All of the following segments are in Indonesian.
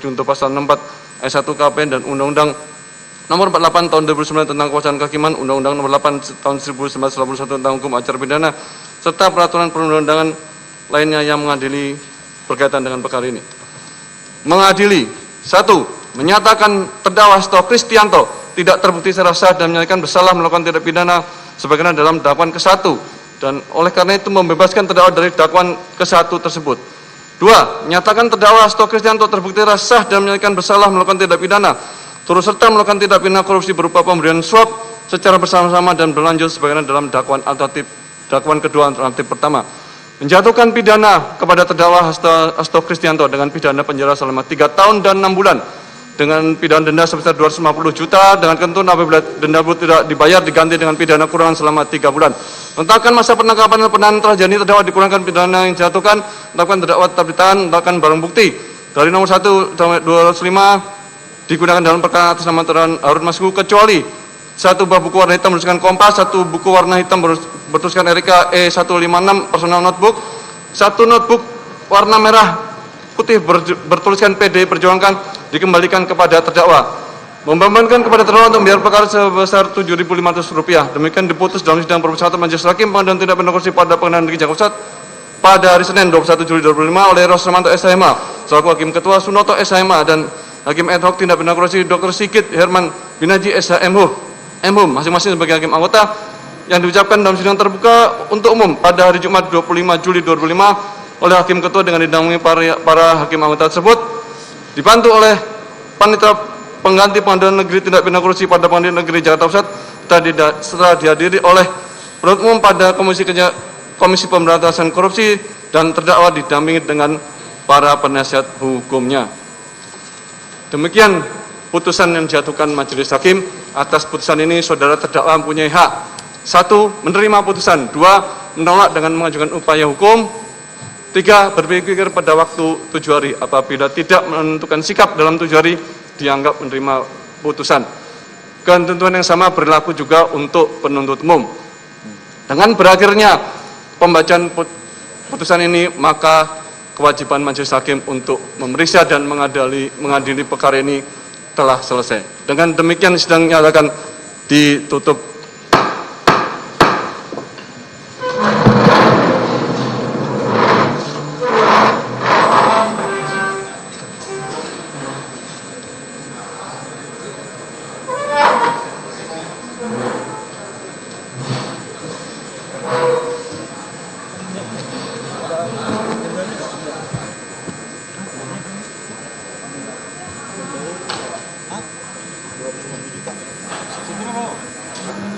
7 untuk pasal 64 ayat 1 KP dan Undang-Undang Nomor 48 Tahun 2009 tentang Kekuasaan Kehakiman, Undang-Undang Nomor 8 Tahun 1991 tentang Hukum Acara Pidana, serta peraturan perundang-undangan lainnya yang mengadili berkaitan dengan perkara ini. Mengadili, 1. Menyatakan terdakwa Hasto Kristianto tidak terbukti secara sah dan menyatakan bersalah melakukan tindak pidana sebagaimana dalam dakwaan ke-1 dan oleh karena itu membebaskan terdakwa dari dakwaan ke-1 tersebut. 2. Menyatakan terdakwa Hasto Kristianto terbukti secara sah dan menyatakan bersalah melakukan tindak pidana turut serta melakukan tindak pidana korupsi berupa pemberian suap secara bersama-sama dan berlanjut sebagaimana dalam dakwaan kedua alternatif pertama. Menjatuhkan pidana kepada terdakwa Hasto Kristianto dengan pidana penjara selama 3 tahun dan 6 bulan dengan pidana denda sebesar 250 juta dengan ketentuan apabila denda tidak dibayar diganti dengan pidana kurungan selama 3 bulan. Menetapkan masa penangkapan dan penahanan telah jadi terdakwa dikurangkan pidana yang dijatuhkan, menetapkan terdakwa tetap ditahan, menetapkan barang bukti dari nomor 1 sampai 205 digunakan dalam perkara atas nama Terang Harun Masiku kecuali 1 buah buku warna hitam bertuliskan Kompas, 1 buku warna hitam bertuliskan Erika E156 personal notebook, 1 notebook warna merah putih bertuliskan PD Perjuangan dikembalikan kepada terdakwa. Membebankan kepada terdakwa untuk membayar perkara sebesar Rp7.500. Demikian diputus dalam sidang permulaan Majelis Hakim Pengadilan Tindak Pidana Korupsi pada Pengadilan Negeri Jakarta Pusat pada hari Senin 21 Juli 2005 oleh Rosmanto SHMA selaku Hakim Ketua, Sunoto SHMA dan Hakim ad hoc tindak pidana korupsi Dr. Sigit Herman Binaji SHMH masing-masing sebagai hakim anggota yang diucapkan dalam sidang terbuka untuk umum pada hari Jumat 25 Juli 2005 oleh Hakim Ketua dengan didampingi para hakim anggota tersebut dibantu oleh Panitia Pengganti Pengadilan Negeri Tindak Pidana Korupsi pada Pengadilan Negeri Jakarta Pusat setelah dihadiri oleh penuntut umum pada Komisi Pemberantasan Korupsi dan terdakwa didampingi dengan para penasihat hukumnya. Demikian putusan yang dijatuhkan Majelis Hakim. Atas putusan ini saudara terdakwa mempunyai hak 1. Menerima putusan, 2. Menolak dengan mengajukan upaya hukum, 3. Berpikir pada waktu 7 hari. Apabila tidak menentukan sikap dalam 7 hari dianggap menerima putusan. Ketentuan yang sama berlaku juga untuk penuntut umum. Dengan berakhirnya pembacaan putusan ini maka kewajiban Majelis Hakim untuk memeriksa dan mengadili perkara ini telah selesai. Dengan demikian sidang nyatakan ditutup.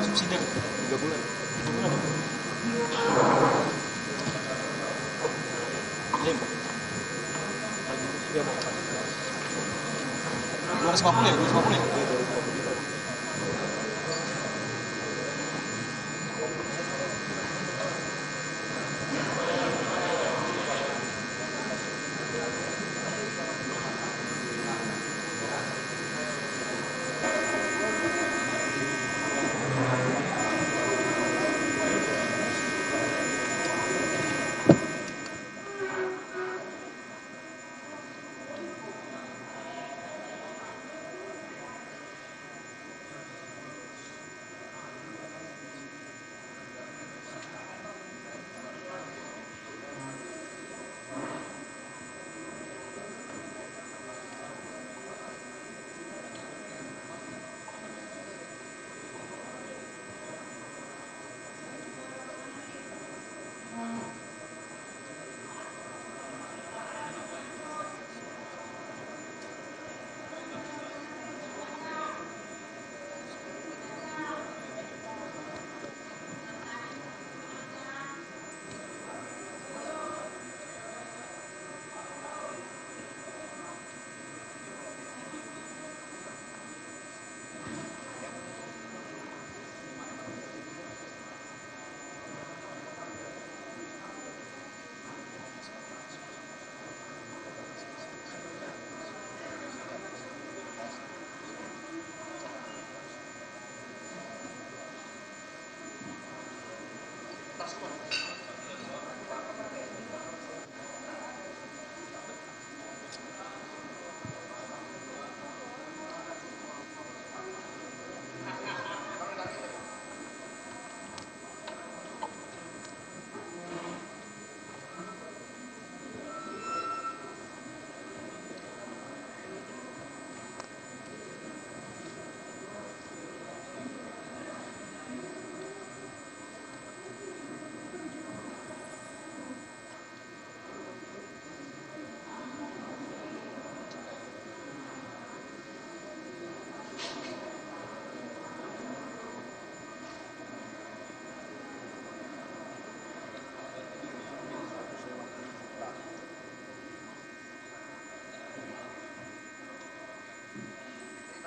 Subsidi 3 bulan. 250 ya? 250 ya?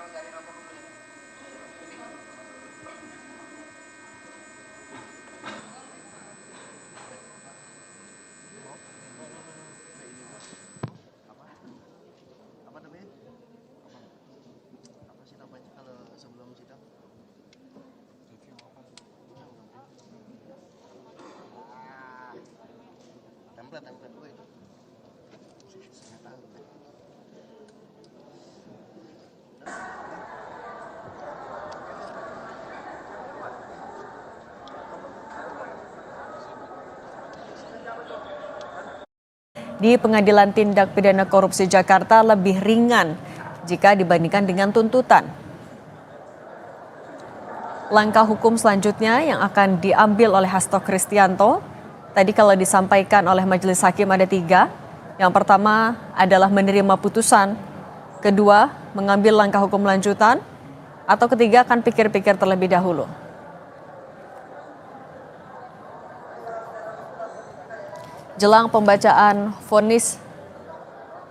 Apa namanya? Apa sih namanya kalau sebelum sidang? Template gue itu. Saya tahu. Di Pengadilan Tindak Pidana Korupsi Jakarta lebih ringan jika dibandingkan dengan tuntutan. Langkah hukum selanjutnya yang akan diambil oleh Hasto Kristianto, tadi kalau disampaikan oleh majelis hakim ada 3. Yang pertama adalah menerima putusan, kedua mengambil langkah hukum lanjutan, atau ketiga akan pikir-pikir terlebih dahulu. Jelang pembacaan vonis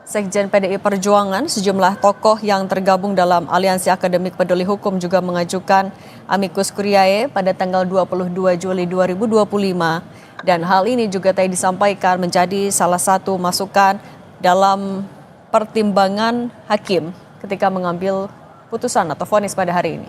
Sekjen PDI Perjuangan, sejumlah tokoh yang tergabung dalam Aliansi Akademik Peduli Hukum juga mengajukan amicus curiae pada tanggal 22 Juli 2025. Dan hal ini juga tadi disampaikan menjadi salah satu masukan dalam pertimbangan hakim ketika mengambil putusan atau vonis pada hari ini.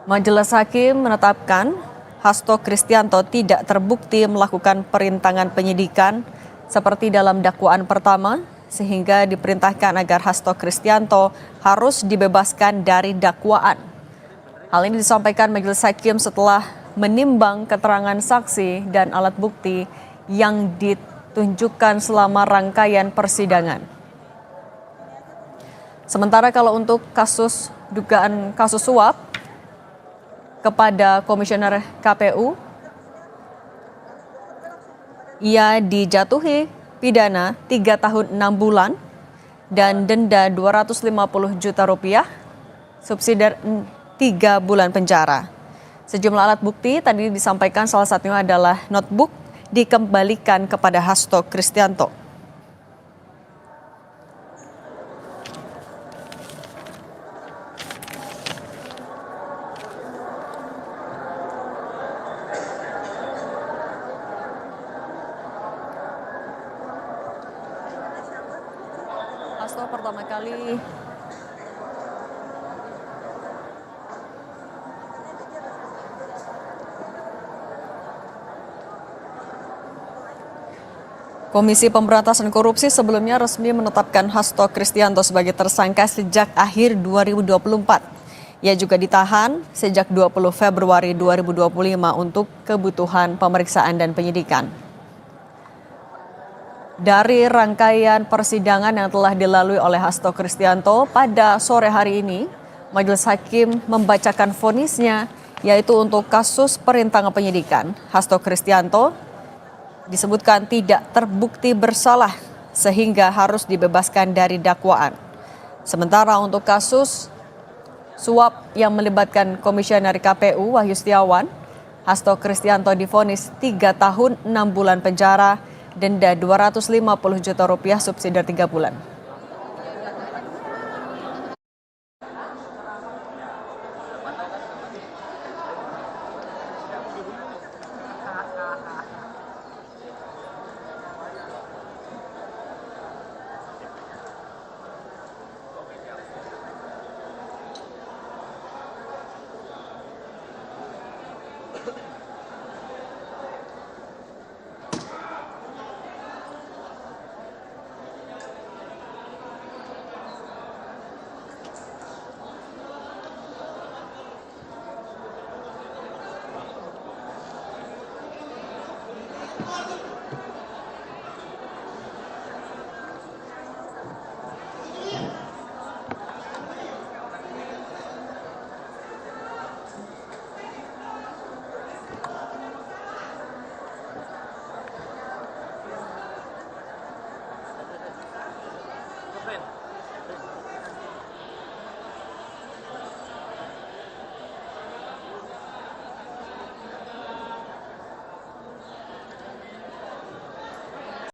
Majelis Hakim menetapkan Hasto Kristianto tidak terbukti melakukan perintangan penyidikan seperti dalam dakwaan pertama, sehingga diperintahkan agar Hasto Kristianto harus dibebaskan dari dakwaan. Hal ini disampaikan Majelis Hakim setelah menimbang keterangan saksi dan alat bukti yang ditunjukkan selama rangkaian persidangan. Sementara kalau untuk dugaan kasus suap kepada Komisioner KPU, ia dijatuhi pidana 3 tahun 6 bulan dan denda 250 juta rupiah, subsidi 3 bulan penjara. Sejumlah alat bukti tadi disampaikan salah satunya adalah notebook dikembalikan kepada Hasto Kristianto. Hasto pertama kali Komisi Pemberantasan Korupsi sebelumnya resmi menetapkan Hasto Kristianto sebagai tersangka sejak akhir 2024. Ia juga ditahan sejak 20 Februari 2025 untuk kebutuhan pemeriksaan dan penyidikan. Dari rangkaian persidangan yang telah dilalui oleh Hasto Kristianto pada sore hari ini, Majelis Hakim membacakan vonisnya, yaitu untuk kasus perintangan penyidikan. Hasto Kristianto disebutkan tidak terbukti bersalah sehingga harus dibebaskan dari dakwaan. Sementara untuk kasus suap yang melibatkan Komisioner KPU Wahyu Setiawan, Hasto Kristianto divonis 3 tahun 6 bulan penjara, denda 250 juta rupiah, subsidi 3 bulan.